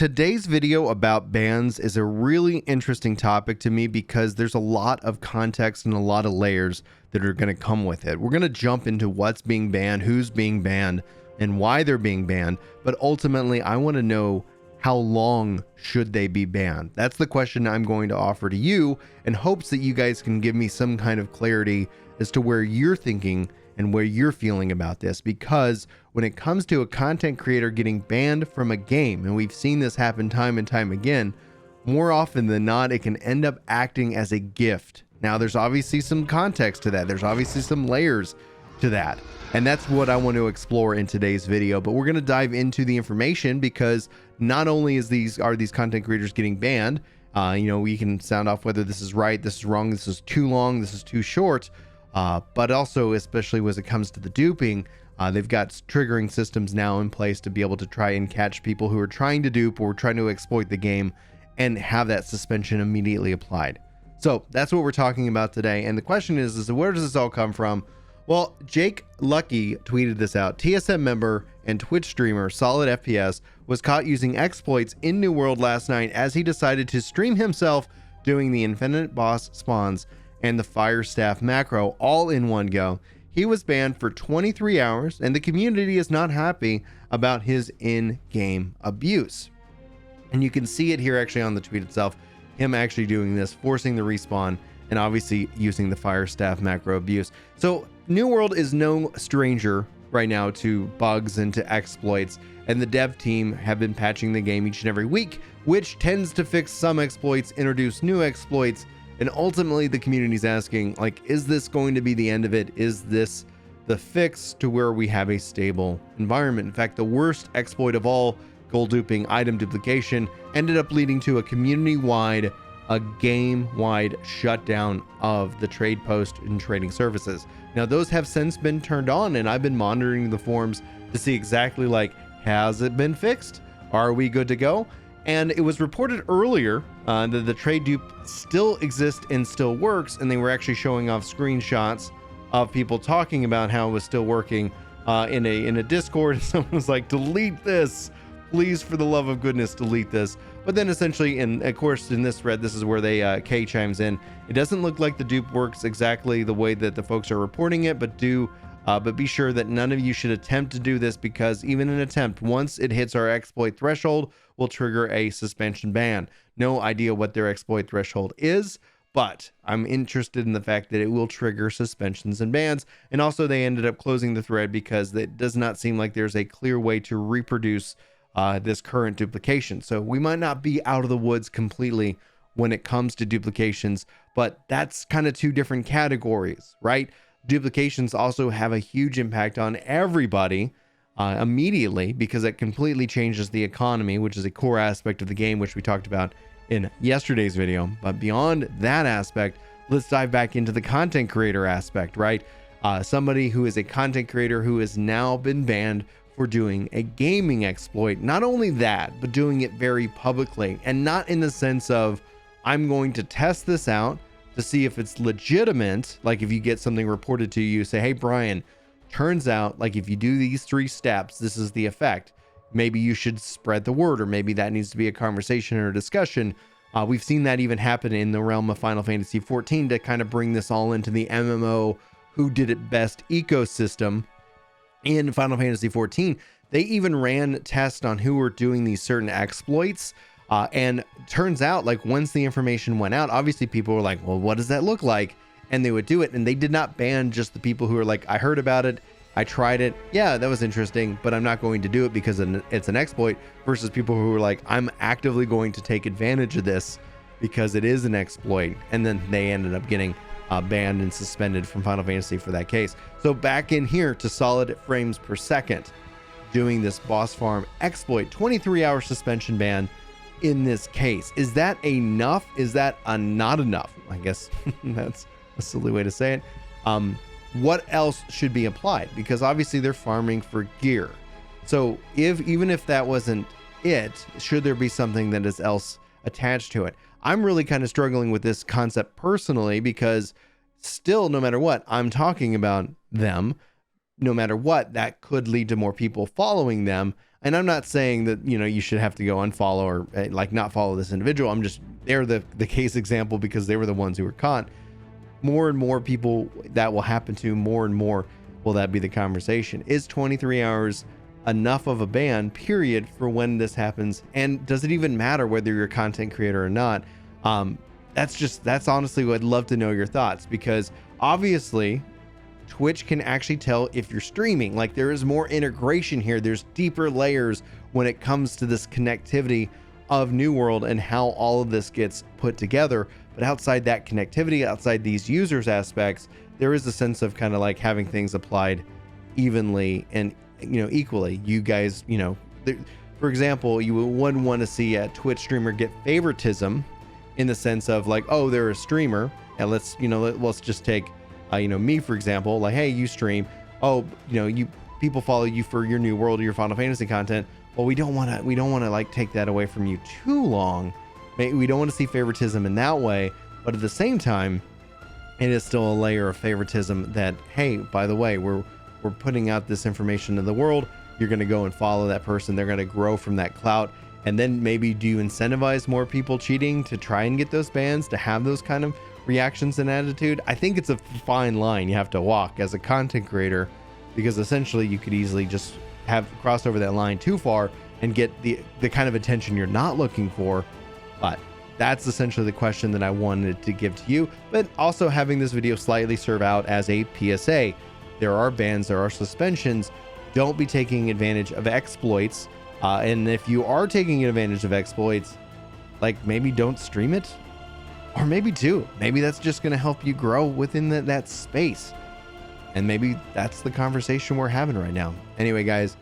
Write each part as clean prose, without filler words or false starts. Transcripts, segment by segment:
today's video about bans is a really interesting topic to me because there's a lot of context and a lot of layers that are going to come with it. We're going to jump into what's being banned, who's being banned, and why they're being banned. But ultimately, I want to know, how long should they be banned? That's the question I'm going to offer to you, in hopes that you guys can give me some kind of clarity as to where you're thinking and where you're feeling about this. Because when it comes to a content creator getting banned from a game, and we've seen this happen time and time again, more often than not, it can end up acting as a gift. Now, there's obviously some context to that. There's obviously some layers to that. And that's what I want to explore in today's video. But we're going to dive into the information, because not only are these content creators getting banned, we can sound off whether this is right, this is wrong, this is too long, this is too short, but also, especially when it comes to the duping, they've got triggering systems now in place to be able to try and catch people who are trying to dupe or trying to exploit the game and have that suspension immediately applied. So that's what we're talking about today. And the question is where does this all come from? Well, Jake Lucky tweeted this out. TSM member and Twitch streamer Solid FPS was caught using exploits in New World last night as he decided to stream himself doing the Infinite Boss spawns and the Fire Staff macro all in one go. He was banned for 23 hours, and the community is not happy about his in-game abuse. And you can see it here actually on the tweet itself, him actually doing this, forcing the respawn, and obviously using the Fire Staff macro abuse. So New World is no stranger right now to bugs and to exploits, and the dev team have been patching the game each and every week, which tends to fix some exploits, introduce new exploits, and ultimately the community's asking, like, is this going to be the end of it? Is this the fix to where we have a stable environment? In fact, the worst exploit of all, gold duping, item duplication, ended up leading to a community-wide, a game-wide shutdown of the trade post and trading services. Now, those have since been turned on, and I've been monitoring the forums to see exactly, like, has it been fixed? Are we good to go? And it was reported earlier that the trade dupe still exists and still works, and they were actually showing off screenshots of people talking about how it was still working in a Discord. Someone was like, delete this, please, for the love of goodness, delete this. But then essentially, and of course in this thread, this is where they K chimes in. It doesn't look like the dupe works exactly the way that the folks are reporting it, but be sure that none of you should attempt to do this, because even an attempt, once it hits our exploit threshold, will trigger a suspension ban. No idea what their exploit threshold is, but I'm interested in the fact that it will trigger suspensions and bans. And also, they ended up closing the thread because it does not seem like there's a clear way to reproduce this current duplication. So we might not be out of the woods completely when it comes to duplications, but that's kind of two different categories, right? Duplications also have a huge impact on everybody immediately, because it completely changes the economy, which is a core aspect of the game, which we talked about in yesterday's video. But beyond that aspect, let's dive back into the content creator aspect, right? Somebody who is a content creator who has now been banned for doing a gaming exploit. Not only that, but doing it very publicly, and not in the sense of, I'm going to test this out to see if it's legitimate. Like, if you get something reported to you, say, hey, Brian, turns out, like, if you do these 3 steps, this is the effect. Maybe you should spread the word, or maybe that needs to be a conversation or a discussion. We've seen that even happen in the realm of Final Fantasy XIV to kind of bring this all into the MMO who did it best ecosystem. In Final Fantasy XIV, they even ran tests on who were doing these certain exploits. And turns out, like, once the information went out, obviously people were like, well, what does that look like? And they would do it. And they did not ban just the people who were like, I heard about it, I tried it, yeah, that was interesting, but I'm not going to do it because it's an exploit, versus people who were like, I'm actively going to take advantage of this because it is an exploit. And then they ended up getting banned and suspended from Final Fantasy for that case. So back in here to solid frames per second, doing this boss farm exploit, 23-hour suspension ban in this case. Is that enough? Is that not enough? I guess that's a silly way to say it. What else should be applied? Because obviously they're farming for gear. So even if that wasn't it, should there be something that is else attached to it? I'm really kind of struggling with this concept personally, because still, no matter what, I'm talking about them. No matter what, that could lead to more people following them. And I'm not saying that, you know, you should have to go unfollow or like not follow this individual. I'm just, they're the case example because they were the ones who were caught. More and more people that will happen to, more and more will that be the conversation. Is 23 hours enough of a ban, period, for when this happens? And does it even matter whether you're a content creator or not? That's honestly what I'd love to know your thoughts, because obviously Twitch can actually tell if you're streaming. Like, there is more integration here. There's deeper layers when it comes to this connectivity of New World and how all of this gets put together. But outside that connectivity, outside these users aspects, there is a sense of kind of like having things applied evenly and, you know, equally. You guys, you know, for example, you wouldn't want to see a Twitch streamer get favoritism in the sense of like, oh, they're a streamer, and let's just take you know, me for example, like, hey, you stream, oh, you know, people follow you for your New World or your Final Fantasy content. Well, we don't want to like take that away from you too long. We don't want to see favoritism in that way, but at the same time, it is still a layer of favoritism that, hey, by the way, we're putting out this information to the world. You're going to go and follow that person. They're going to grow from that clout. And then maybe do you incentivize more people cheating to try and get those bans, to have those kind of reactions and attitude? I think it's a fine line you have to walk as a content creator, because essentially you could easily just have crossed over that line too far and get the kind of attention you're not looking for. But that's essentially the question that I wanted to give to you, but also having this video slightly serve out as a PSA. There are bans, there are suspensions. Don't be taking advantage of exploits. And if you are taking advantage of exploits, like, maybe don't stream it, or maybe do. Maybe that's just going to help you grow within that space. And maybe that's the conversation we're having right now. Anyway, guys,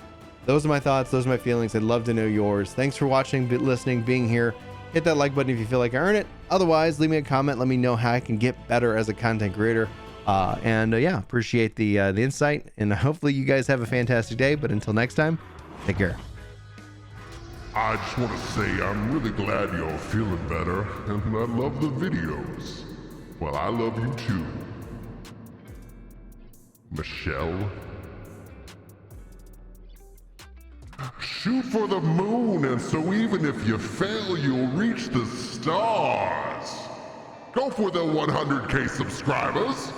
those are my thoughts. Those are my feelings. I'd love to know yours. Thanks for watching, listening, being here. Hit that like button if you feel like I earn it. Otherwise, leave me a comment. Let me know how I can get better as a content creator. Yeah, appreciate the insight. And hopefully you guys have a fantastic day. But until next time, take care. I just want to say I'm really glad you're feeling better, and I love the videos. Well, I love you too, Michelle. Shoot for the moon, and so even if you fail, you'll reach the stars. Go for the 100K subscribers.